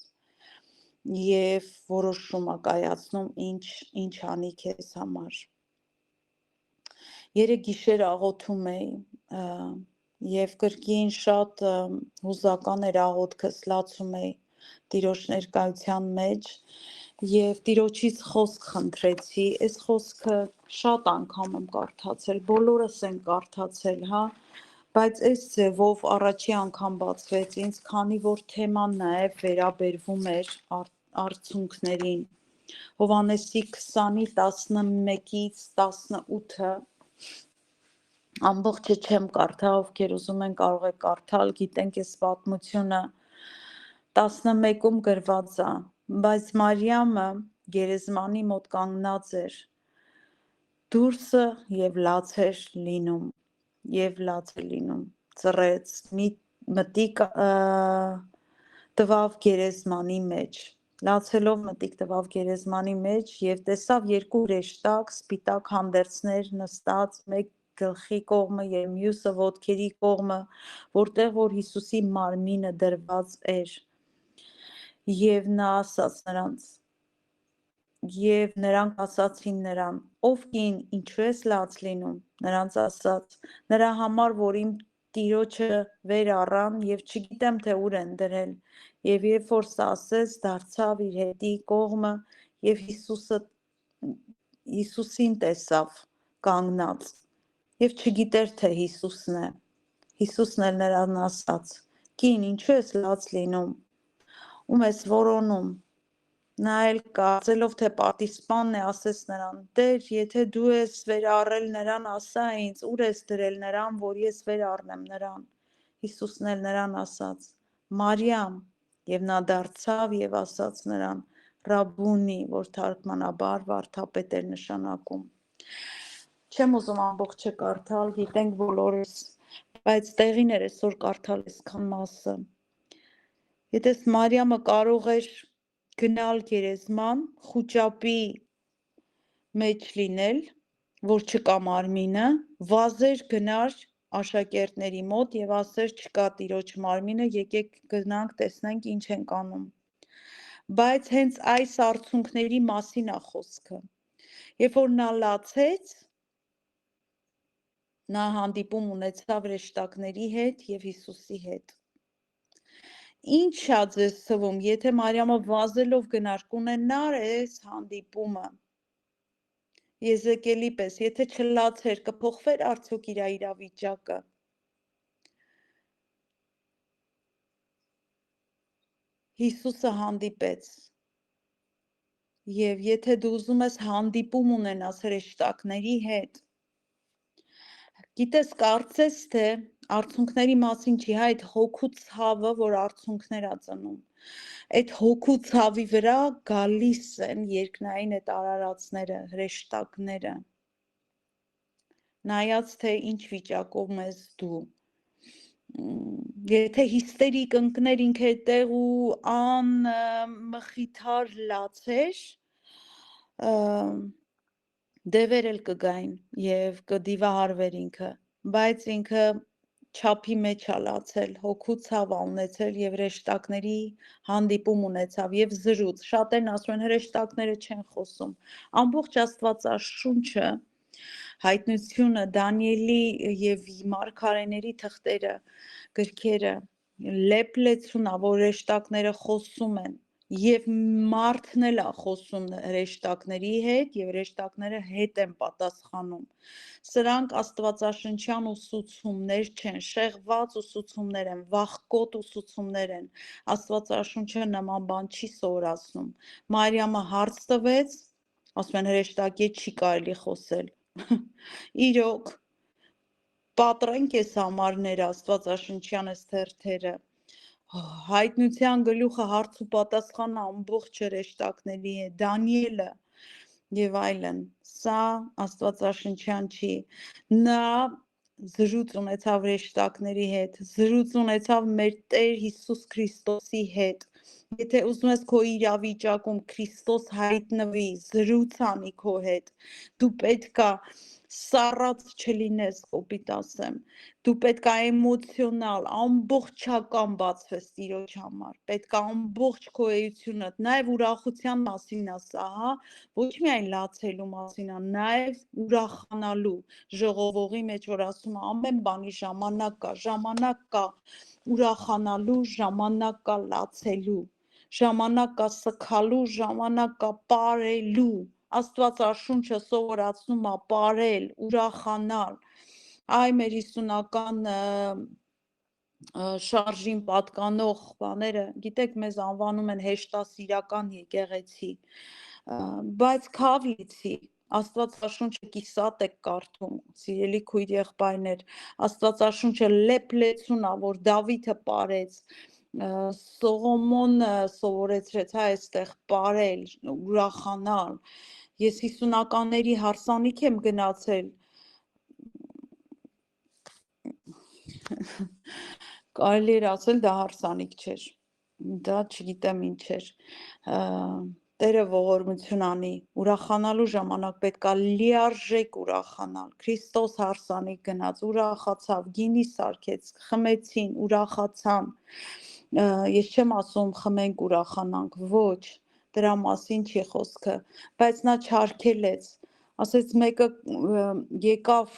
և որոշում է կայացնում ինչ անի քեզ համար։ Երեք գիշեր աղոթում էի եւ կրկին շատ հուզական էր աղոթքս, լացում էի Տիրոջ ներկայության մեջ եւ Տիրոջից խոսք խնդրեցի, այս խոսքը շատ անգամ եմ կարդացել, բոլորս են կարդացել, հա, բայց այս ձևով առաջի անգամ բացվեց ինձ, քանի որ թեման նաեւ վերաբերվում էր արցունքներին։ Հովհաննեսի 20-ի 11-ից 18-ը ամբողջը չեմ կարդա, ովքեր ուզում են կարող է կարդալ, գիտենք այս պատմությունը 11-ում գրված է, բայց Մարիամը գերեզմանի մոտ կանգնած էր, դուրսը եւ լաց էր լինում, ծռեց, մտիկ տվավ գերեզմանի մեջ, լացելով մտիկ տվավ գերեզմանի մեջ եւ տեսավ երկու հրեշտակ սպիտակ հանդերձներ նստած, մեկ գլխի կողմը եւ մյուսը ոտքերի կողմը, որտեղ որ Հիսուսի մարմինը դրված էր։ Եվ նա ասաց նրանց, եւ նրանք ասացին նրան, ով կին, ինչու ես լաց լինում, նրանց ասաց, նրա համար, որ իմ Տիրոջը վեր առան եւ չգիտեմ թե ուր են դրել, եւ երբ որ սա ասեց, դարձավ իր հետի կողմը եւ Հիսուսին տեսավ կանգնած եւ չգիտեր թե Հիսուսն է։ Հիսուսն էլ նրան ասաց, կին, ինչու ես լաց լինում, ում ես որոնում։ Նա էլ կարծելով թե պատասպանն է, ասեց նրան, Տեր, եթե դու ես վեր առել նրան, ասա ինձ, ուր ես դրել նրան, որ ես վեր առնեմ նրան։ Հիսուսն էլ նրան ասաց, Մարիամ, եւ նա դարձավ եւ ասաց նրան, Ռաբունի, որ թարգմանաբար վարդապետ էր նշանակում։ Չեմ ուզում ամբողջը կարդալ, գիտենք բոլորս, բայց տեղին էր այսօր կարդալ այսքան մասը։ Եթե Մարիամը կարող էր գնալ գերեզման, խուճապի մեջ լինել, որ չկա մարմինը, վազեր գնար աշակերտների մոտ եւ ասեր չկա Տիրոջ մարմինը, եկեք գնանք տեսնենք ինչ ենք անում։ Բայց հենց այս արցունքների մասին է խոսքը։ Երբ որ նա լացեց, նա հանդիպում ունեցավ հրեշտակների հետ եւ Հիսուսի հետ։ Ինչ է ձեզ թվում, եթե Մարիամը վազելով գնար կունենար այս հանդիպումը Եզեկիելի պես, եթե չլացեր, կփոխվեր արդյոք իր իրավիճակը։ Հիսուսը հանդիպեց։ Եվ եթե դու ուզում ես հանդիպում ունենաս հրեշտակների հետ, գիտես, կարծես թե արցունքների մասին չի, հա, այդ հոգու ցավը, որ արցունքներ ա ծնում։ Այդ հոգու ցավի վրա գալիս են երկնային այդ արարածները, հրեշտակները։ Նայած թե ինչ վիճակում ես դու։ Եթե հիստերիկ ընկներ ինքը այդտեղ ու մխիթար լացեր, դևեր էլ կգային եւ կդիվահարվեր ինքը, բայց ինքը չափի մեջ ա լացել, հոգու ցավ ա ունեցել եւ հրեշտակների հանդիպում ունեցավ եւ զրույց։ Շատերն ասում են հրեշտակները չեն խոսում։ Ամբողջ Աստվածաշունչը, հայտնությունը, Դանիելի եւ մարգարեների թղթերը, գրքերը լեփլեցուն ա, որ հրեշտակները խոսում են։ Եվ մարդն էլ ա խոսում հրեշտակների հետ եւ հրեշտակները հետ են պատասխանում։ Սրանք աստվածաշնչյան ուսուցումներ չեն, շեղված ուսուցումներ են, վախկոտ ուսուցումներ են։ Աստվածաշունչը նման բան չի սովորացնում։ Մարիամը հարց տվեց, ասում են հրեշտակի չի կարելի խոսել։ Իրոք պատրենք ես համարներ աստվածաշնչյան այս թերթերը։ Հայտնության գլուխը հարց ու պատասխան ամբողջ հրեշտակների է, Դանիելը եւ այլն, սա աստվածաշնչյան չի, նա զրույց ունեցավ հրեշտակների հետ, զրույց ունեցավ մեր Տեր Հիսուս Քրիստոսի հետ, Եթե ուզում ես քո իրավիճակում Քրիստոս հայտնվի, զրույց անի քո հետ, դու պետք է սառած չլինես, կոպիտ ասեմ, դու պետք է էմոցիոնալ, ամբողջական բացվես Տիրոջ համար, պետք է ամբողջ քո էությունդ, նաև ուրախության մասին ասա, հա, ոչ միայն լացելու մասին, նաև ուրախանալու, ժողովողի մեջ որ ասում է ամեն բանի ժամանակ կա ուրախանալու, ժամանակ կա լացելու, ժամանակ կա սգալու, ժամանակ կա պարելու, Աստվածաշունչը սովորացնում է պարել, ուրախանալ, այ մեր հիսունական շարժին պատկանող բաները, գիտեք, մեզ անվանում են հեշտասիրական եկեղեցի, բայց քավ լիցի, Աստվածաշունչը կիսատ եք կարդում, սիրելի քույր եղբայրներ, Աստվածաշունչը լեփլեցուն է, որ Դավիթը պարեց, Սողոմոն սովորեցրեց հա այստեղ պարել, ուրախանալ, ես հիսունականների հարսանիք եմ գնացել, կարելի էր ասել դա հարսանիք չէր, դա չգիտեմ ինչ էր, Տերը ողորմություն անի, ուրախանալու ժամանակ պետք է լիարժեք ուրախանալ, Քրիստոս հարսանիք գնաց, ուրախացավ, գինի սարքեց, խմեցին, ուրախացան, ես չեմ ասում խմենք ուրախանանք, ոչ, դրա մասին չի խոսքը, բայց նա չարգելեց, ասեց մեկը եկավ,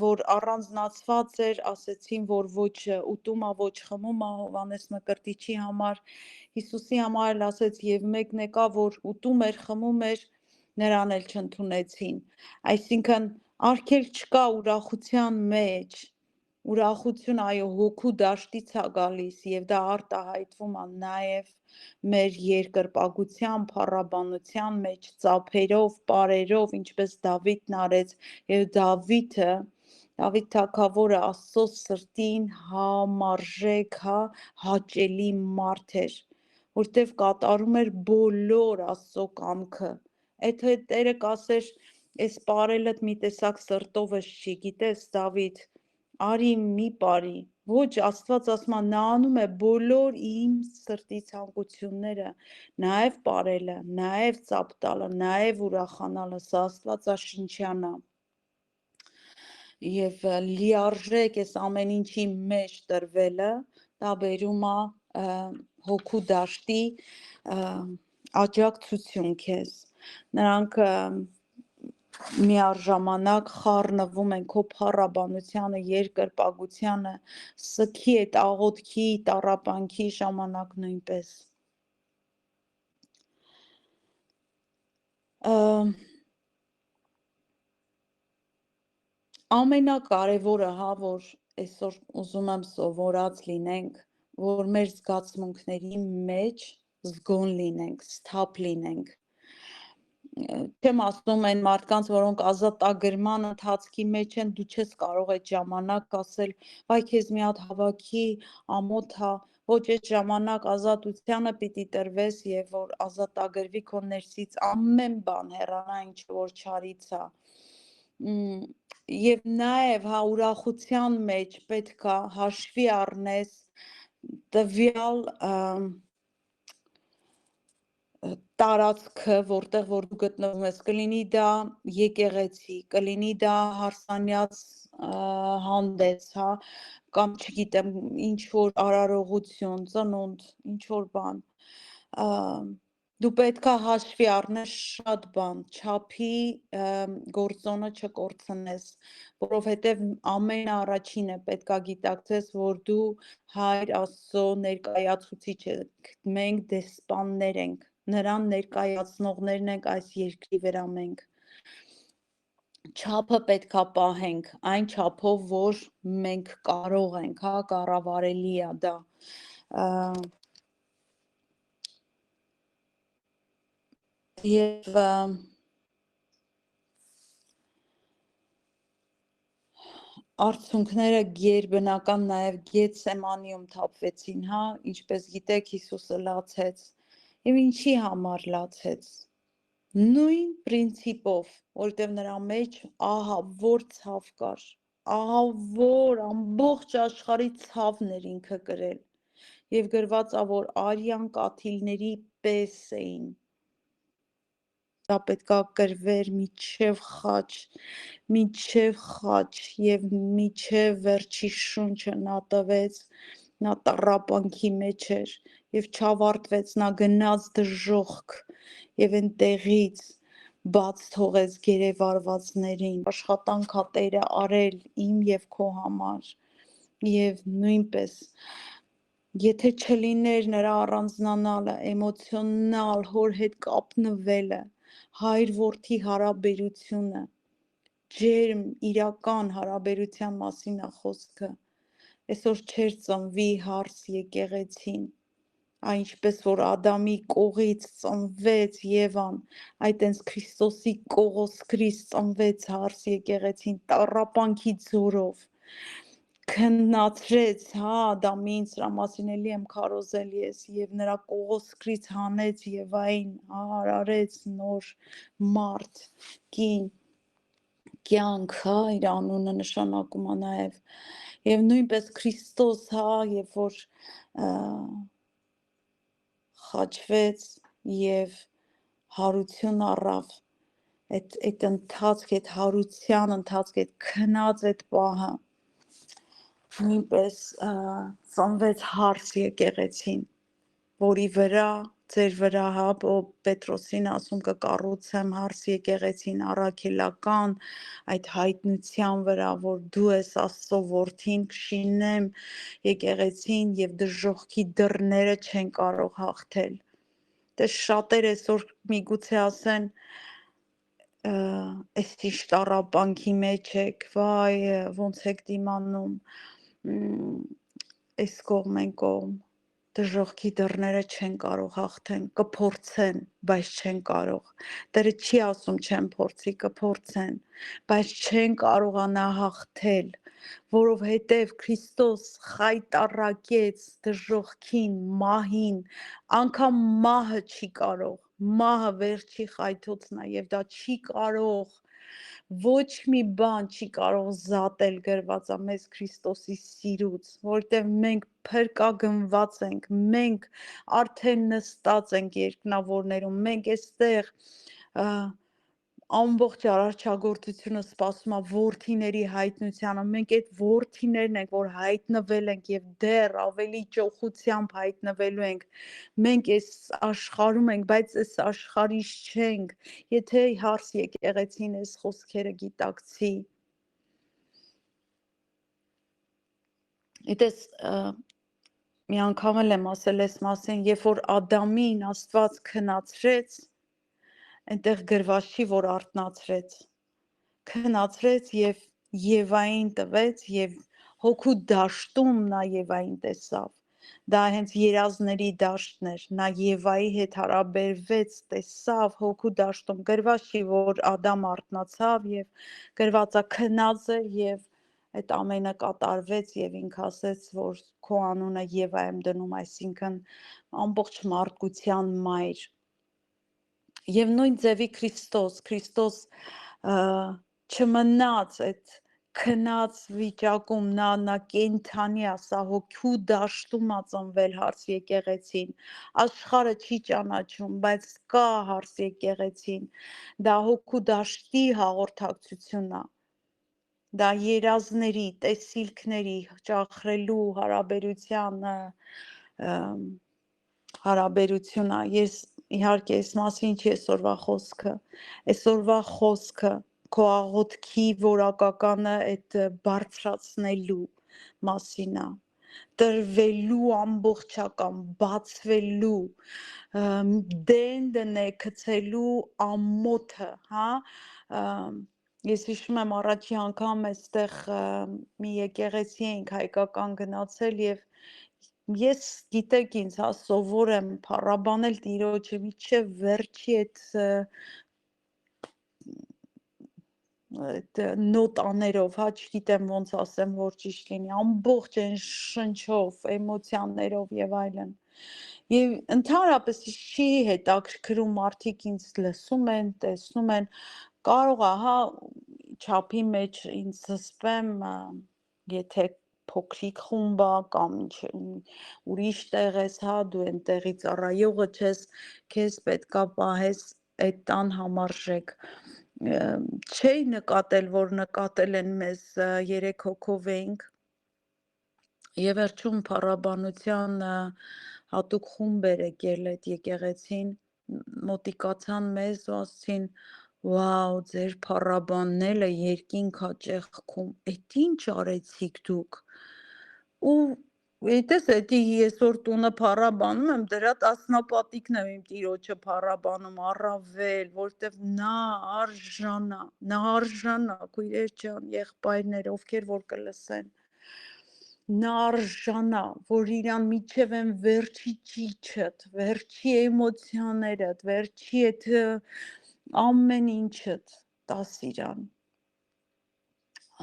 որ առանձնացված էր, ասեցին, որ ոչ ուտում է, ոչ խմում է, Հովհաննես Մկրտիչի համար, Հիսուսի համար էլ ասեց, և մեկն եկավ, որ ուտում էր, խմում էր, նրան էլ չընդունեցին, այսինքն արգել չկա ուրախության մեջ, ուրախություն այո հոգու դաշտից է գալիս և դա արտահայտվում է նաև մեր երկրպագության, փառաբանության մեջ, ծափերով, պարերով, ինչպես Դավիթն արեց և Դավիթ թագավորը Աստծո սրտին համարժեք, հաճելի մարդ էր, որտև կատարում էր բոլոր Աստծո կամքը, եթե Տերը կասեր, այս պարելդ մի տեսակ սրտովս չի, գիտես Դավիթ, արի մի պարի, ոչ Աստված ասում է, նա անում է բոլոր իմ սրտի ցանկությունները, նաև պարելը, նաև ծափ տալը, նաև ուրախանալը, սա Աստվածաշնչյան է, և լիարժեք այս ամեն ինչի մեջ տրվելը, դա բերում է հոգու դաշտի աջակցություն քեզ, նրանք միառժամանակ խառնվում են քո փառաբանությանը, երկրպագությանը, սգի այդ աղոթքի, տառապանքի ժամանակ նույնպես։ Ամենակարևորը, հա, որ այսօր ուզում եմ սովորած լինենք, որ մեր զգացմունքների մեջ զգոն լինենք, սթափ լինենք, չեմ ասում այն մարդկանց, որոնք ազատագրման ընթացքի մեջ են, դու չես կարող այդ ժամանակ ասել, վայ քեզ մի հատ հավաքի, ամոթ է, ոչ այդ ժամանակ ազատությանը պիտի տրվես և որ ազատագրվի քո ներսից ամեն բան հեռանա, ինչ որ չարից է, և նաև հա ուրախության մեջ պետք է հաշվի առնես տվյալ տարածքը, որտեղ որ դու գտնվում ես, կլինի դա եկեղեցի, կլինի դա հարսանյաց հանդես, հա, կամ չգիտեմ, ինչ որ արարողություն, ծնունդ, ինչ որ բան, դու պետք է հաշվի առնես շատ բան, չափի գործոնը չկորցնես, որովհետև ամենաառաջինը պետք է գիտակցես, որ դու Հայր Աստծո ներկայացուցիչ եք, մենք դեսպաններ ենք, նրան ներկայացնողներն ենք այս երկրի վրա մենք, չափը պետք է պահենք, այն չափով, որ մենք կարող ենք, հա, կառավարելի է դա, և արդյունքները գերբնական նաև Գեթսեմանիում թափվեցին, հա, ինչպես գիտեք Հիսուսը լացեց, և ինչի համար լացեց, նույն պրինցիպով, որտև նրա մեջ ահա որ ցավ կար, ահա որ ամբողջ աշխարհի ցավն էր ինքը կրել, Եվ գրված ա, որ արյան կաթիլների պես էին։ Դա պետք է գրվեր միջև խաչ եւ միջև վերջի շունչը նա տվեց, նա տառապանքի մեջ էր եւ չավարտվեց, նա գնաց դժոխք եւ այնտեղից բաց թողեց գերեվարվածներին։ Աշխատանք ա Տերը արել իմ եւ քո համար եւ նույնպես եթե չլիներ նրա առանձնանալը, էմոցիոնալ հոր հետ կապնվելը, հայր-որդի հարաբերությունը, ջերմ իրական հարաբերության մասին է խոսքը, այսօր չէր ծնվի հարս եկեղեցին, այնպես որ Ադամի կողից ծնվեց Եվան, այտենց Քրիստոսի կողոսկրից ծնվեց հարս եկեղեցին տառապանքի ձորով, քննացրեց, Ադամին, սրա մասին էլի եմ քարոզել ես, եւ նրա կողոսկրից հանեց Եվային, արարեց նոր մարդ, կին, կյանք, իր անունը նշանակում է նաեւ, եւ նույնպես Քրիստոս, երբ որ խաչվեց եւ հարություն առավ, այդ ընթացք, այդ հարության ընթացք, այդ քնած այդ պահը, նույնպես ծնվեց հարս եկեղեցին, որի վրա, ձեր վրա, Պետրոսին ասում կկառուցեմ հարս եկեղեցին առաքելական այդ հայտնության վրա, որ դու ես Աստծո որդին, կշինեմ եկեղեցին եւ դժոխքի դռները չեն կարող հաղթել։ Դե շատեր այսօր միգուցե ասեն այս ինչ տառապանքի մեջ եք, վայ, ոնց եք դիմանում, այս կողմ են կողմ, դժոխքի դռները չեն կարող հաղթեն, կփորձեն, բայց չեն կարող, Տերը չի ասում չեն փորձի, կփորձեն, բայց չեն կարողանա հաղթել, որովհետև Քրիստոս խայտառակեց դժոխքին, մահին, անգամ մահը չի կարող, մահը վերջի խայթոցն է եւ դա չի կարող, ոչ մի բան չի կարող զատել գրված է մեզ Քրիստոսի սիրուց, որտեղ մենք փրկագնված ենք, մենք արդեն նստած ենք երկնավորներում, մենք այստեղ ամբողջ արարչագործությունը սպասում է որդիների հայտնությանը, մենք այդ որդիներն ենք, որ հայտնվել ենք եւ դեռ ավելի ճոխությամբ հայտնվելու ենք, մենք այս աշխարհում ենք, բայց այս աշխարհից չենք, եթե հարս եկեղեցին այս խոսքերը գիտակցի, Այդպես մի անգամ էլ եմ ասել այս մասին, երբ որ Ադամին Աստված քնացրեց, այնտեղ գրված չի, որ արթնացրեց, քնացրեց եւ Եվային տվեց եւ հոգու դաշտում նա Եվային տեսավ, դա հենց երազների դաշտն էր, նա Եվայի հետ հարաբերվեց, տեսավ հոգու դաշտում, գրված չի, որ Ադամ արթնացավ եւ գրված է քնած էր եւ այդ ամենը կատարվեց եւ ինքը ասեց, որ քո անունը Եվա եմ դնում, այսինքն ամբողջ մարդկության մայր Եվ նույն ձևի Քրիստոս չմնաց այդ քնած վիճակում, նա կենթանի ասա հոգու դաշտում ա ծնվել հարս եկեղեցին, աշխարհը չի ճանաչում, բայց կա հարս եկեղեցին, դա հոգու դաշտի հաղորդակցությունն է, դա երազների, տեսիլքների, ճախրելու հարաբերություն է, ես իհարկե այս մասին չի այսօրվա խոսքը քո աղոթքի որակականը այդ բարձրացնելու մասին է, տրվելու ամբողջական, բացվելու, դեն դնե գցելու ամոթը, Ես հիշում եմ առաջի անգամ այստեղ մի եկեղեցի էինք հայկական գնացել եւ ես գիտեք ինձ, սովոր եմ փառաբանել Տիրոջը մինչև վերջի այդ նոտաներով, չգիտեմ ոնց ասեմ, որ ճիշտ լինի, ամբողջ այն շնչով, էմոցիաներով եւ այլն։ Եվ ընդհանրապես չի հետաքրքրում մարդիկ ինձ լսում են, տեսնում են, կարող է, չափի մեջ ինձ զսպեմ, եթե փոքրիկ խումբ է կամ ուրիշ տեղ ես, հա, դու այնտեղի ծառայողը չես, քեզ պետքա պահես այդ տան համարժեք։ Չէի նկատել, որ նկատել են մեզ 3 հոգով էինք եւ վերջում փառաբանության հատուկ խումբ էր եկել այդ եկեղեցին, մոտիկացան մեզ ու ասցին «Վաու, ձեր փառաբանն էլ է երկինք ա ճեղքում, էդ ինչ արեցիք դուք»։ Ու գիտես, էդի ես որ տունը փառաբանում եմ, դրա տասնապատիկն եմ իմ տիրոջը փառաբանում, առավել, որտեվ նա արժանա, քույրեր ջան, եղբայրներ, ովքեր որ կլսեն, նա արժանա, որ իրան միջև են վերջի ճիչդ, վերջի էմոցիաներդ, վերջի այդ ամեն ինչդ տաս իրան,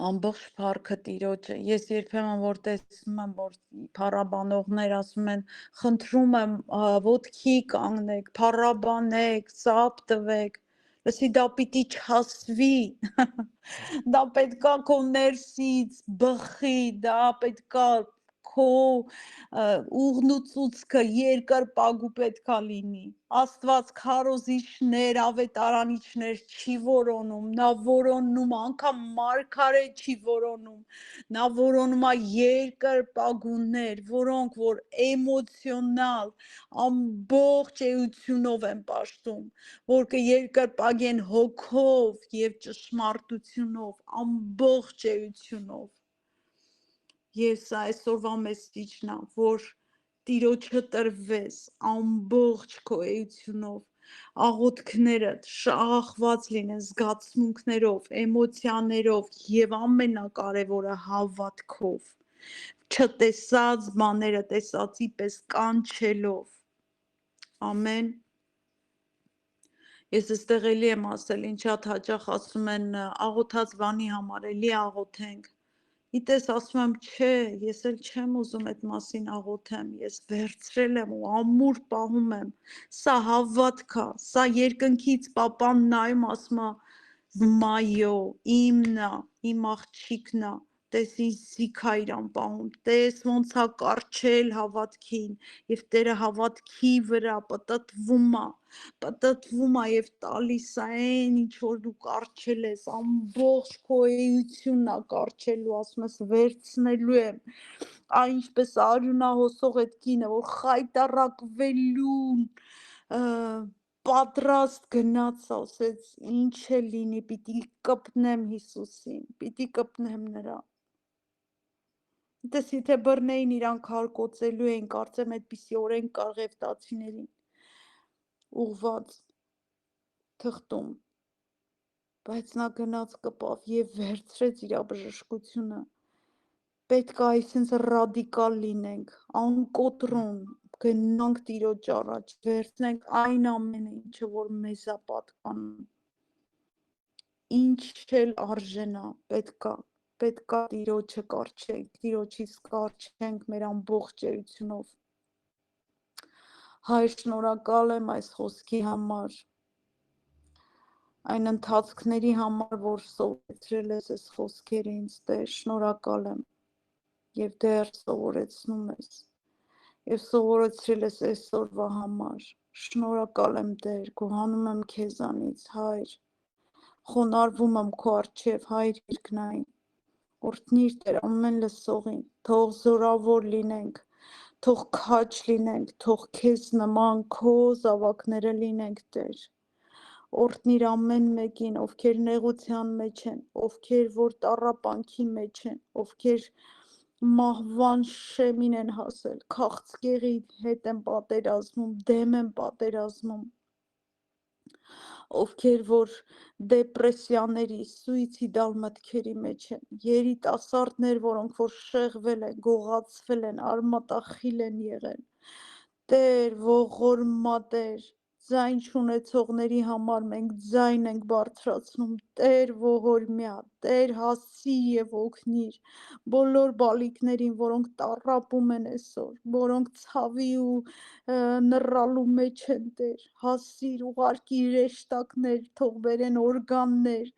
ամբողջ փառքը տիրոջը։ Ես երբեմն որ տեսնում եմ, որ փառաբանողներ ասում են, խնդրում եմ ոտքի կանգնեք, փառաբանեք, ծափ տվեք, լսի դա պիտի չասվի, դա պետքա քո ներսից բխի, դա պետքա քո ուղնուցուցքը երկրպագու պետքա լինի։ Աստված քարոզիչներ, ավետարանիչներ չի որոնում, նա որոնում, անգամ մարգարե չի որոնում, նա որոնում է երկրպագուներ, որոնք որ էմոցիոնալ ամբողջ էությունով են պաշտում, որ կերկրպագեն հոգով եւ ճշմարտությունով, ամբողջ էությունով։ Ես այսօրվա մեսիջն է, որ Տիրոջը տրվես ամբողջ քո էությունով, աղոթքներդ շաղախված լինեն զգացմունքներով, էմոցիաներով եւ ամենակարևորը հավատքով, չտեսած բաները տեսածի պես կանչելով։ Ամեն։ Ես այստեղ էլի եմ ասել, ինչ հաճախ ասում են աղոթած բանի համար էլի աղոթենք։ Գիտես, ասում եմ, չէ, ես էլ չեմ ուզում այդ մասին աղոթեմ, ես վերցրել եմ ու ամուր պահում եմ, սա հավատք է, սա երկնքից պապան նայում ասում է, «Զմայո, իմն է, իմ աղջիկն է, տես ինչ զիք ա իրան պահում, տես ոնց ա կառչել հավատքին, եւ Տերը հավատքի վրա պտտվում է եւ տալիս է այն ինչ որ դու կառչել ես, ամբողջ քո էությունն է կառչելու, ասում ես վերցնելու եմ, այնպես արյունահոսող այդ կինը, որ խայտառակվելուն պատրաստ գնաց, ասեց ինչ է լինի, պիտի կպնեմ Հիսուսին, պիտի կպնեմ նրա։ Դες եթե բռնեին իրան քարկոծելու էին, կարծեմ այդպիսի օրենք կար ղևտացիներին ուղված թղթում, բայց նա գնաց կպավ եւ վերցրեց իր բժշկությունը։ Պետք է այսինքն ռադիկալ լինենք, անկոտրուն գնանք Տիրոջ առաջ, վերցնենք այն ամենը, ինչը որ մեզ է պատկանում, ինչ էլ արժենա, պետքա Տիրոջը կառչենք, Տիրոջից կառչենք մեր ամբողջ էությունով։ Հայր, շնորհակալ եմ այս խոսքի համար, այն ընթացքների համար, որ սովորեցրել ես այս խոսքերը ինձ, Տեր, շնորհակալ եմ եւ դեռ սովորեցնում ես եւ սովորեցրել ես այսօրվա համար, շնորհակալ եմ Տեր, գոհանում եմ քեզանից, Հայր, խոնարհվում եմ քո առջև, Հայր երկնային, օրհնիր Տեր ամեն լսողին, թող զորավոր լինենք, թող քաջ լինենք, թող քեզ նման քո զավակները լինենք, Տեր, օրհնիր ամեն մեկին, ովքեր նեղության մեջ են, ովքեր որ տառապանքի մեջ են, ովքեր մահվան շեմին են հասել, քաղցկեղի հետ են պատերազմում, դեմ են պատերազմում, ովքեր որ դեպրեսիաների, սուիցիդալ մտքերի մեջ են, երիտասարդներ, որոնք որ շեղվել են, գողացվել են, արմատախիլ են եղել, Տեր, ողորմա Տեր, ձայն չունեցողների համար մենք ձայն ենք բարձրացնում, Տեր ողորմյա, Տեր հասցիր եւ օգնիր բոլոր բալիկներին, որոնք տառապում են այսօր, որոնք ցավի ու նռալու մեջ են, Տեր, հասցիր ուղարկիր հրեշտակներ, թող բերեն օրգաններ,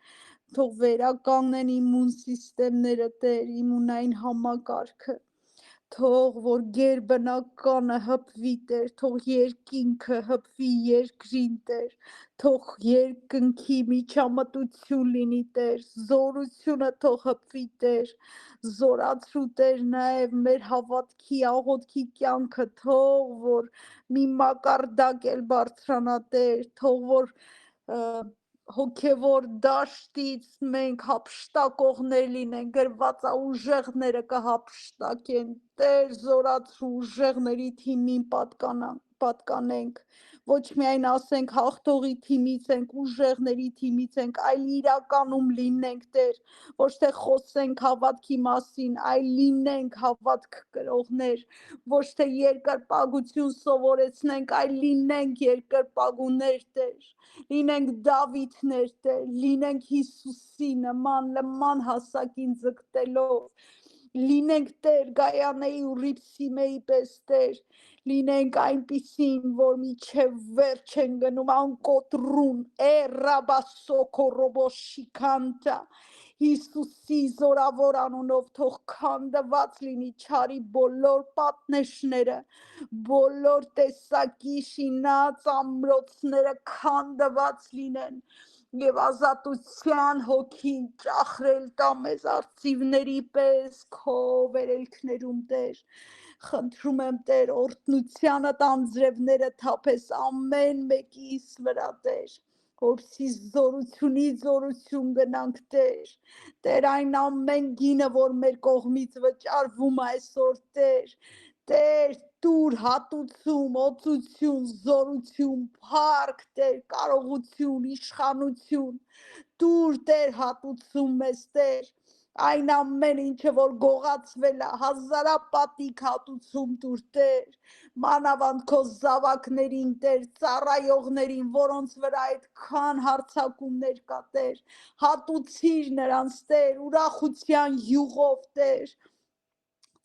թող վերականգնեն իմուն սիստեմները, Տեր, իմունային համակարգը, թող որ գերբնականը հպվի, Տեր, թող երկինքը հպվի երկրին, Տեր, թող երկնքի միջամտություն լինի, Տեր, զորությունը թող հպվի, Տեր, զորացրու, Տեր, նաև մեր հավատքի, աղոթքի կյանքը, թող որ մի մակարդակ էլ բարձրանա, Տեր, թող որ հոգևոր դաշտից մենք հափշտակողներ լինենք, գրված է ուժեղները կհափշտակեն, Տեր, զորացրու ուժեղների թիմին պատկանենք, ոչ միայն ասենք հաղթողի թիմից ենք, ուժեղների թիմից ենք, այլ իրականում լինենք, Տեր, ոչ թե խոսենք հավատքի մասին, այլ լինենք հավատք կրողներ, ոչ թե երկրպագություն սովորեցնենք, այլ լինենք երկրպագուներ, Տեր, լինենք Դավիթներ, Տեր, լինենք Հիսուսի նման հասակին ձգտելով, լինենք, Տեր, Գայանեի ու Ռիփսիմեի պես, Տեր, լինենք այնպիսին, որ միջև վերջ են գնում անկոտրուն, ռաբասոքորոբոշիքանտա, Հիսուսի զորավոր անունով թող քանդված լինի չարի բոլոր պատնեշները, բոլոր տեսակի շինած ամրոցները քանդված լինեն, և ազատության հոգին ճախրել տա մեզ արծիվների պես քո վերելքներում, Տեր, խնդրում եմ, Տեր, օրհնությանդ անձրևները թափես ամեն մեկիս վրա, Տեր, որպեսզի զորությունից զորություն գնանք, Տեր, Տեր, այն ամեն գինը, որ մեր կողմից վճարվում է այսօր, Տեր, տուր հատուցում, օծություն, զորություն, փառք, Տեր, կարողություն, իշխանություն, տուր, Տեր, հատուցում մեզ, Տեր, այն ամեն ինչը, որ գողացվել է, հազարապատիկ հատուցում տուր, Տեր, մանավանդ քո զավակներին, Տեր, ծառայողներին, որոնց վրա այդքան հարձակումներ կա, Տեր, հատուցիր նրանց, Տեր, ուրախության յուղով, Տեր,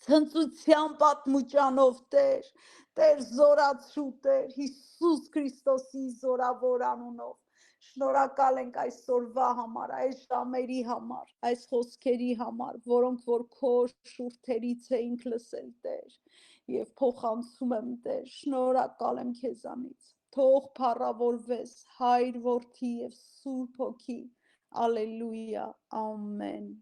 ցնծության պատմուճանով, Տեր, զորացրու, Տեր, Հիսուս Քրիստոսի զորավոր անունով, շնորհակալ ենք այսօրվա համար, այս ժամերի համար, այս խոսքերի համար, որոնք որ քո շուրթերից էինք լսել, Տեր, և փոխանցում եմ, Տեր, շնորհակալ եմ քեզանից, թող փառավորվես Հայր, Որդի և Սուրբ Հոգի, Ալելույա, ամեն։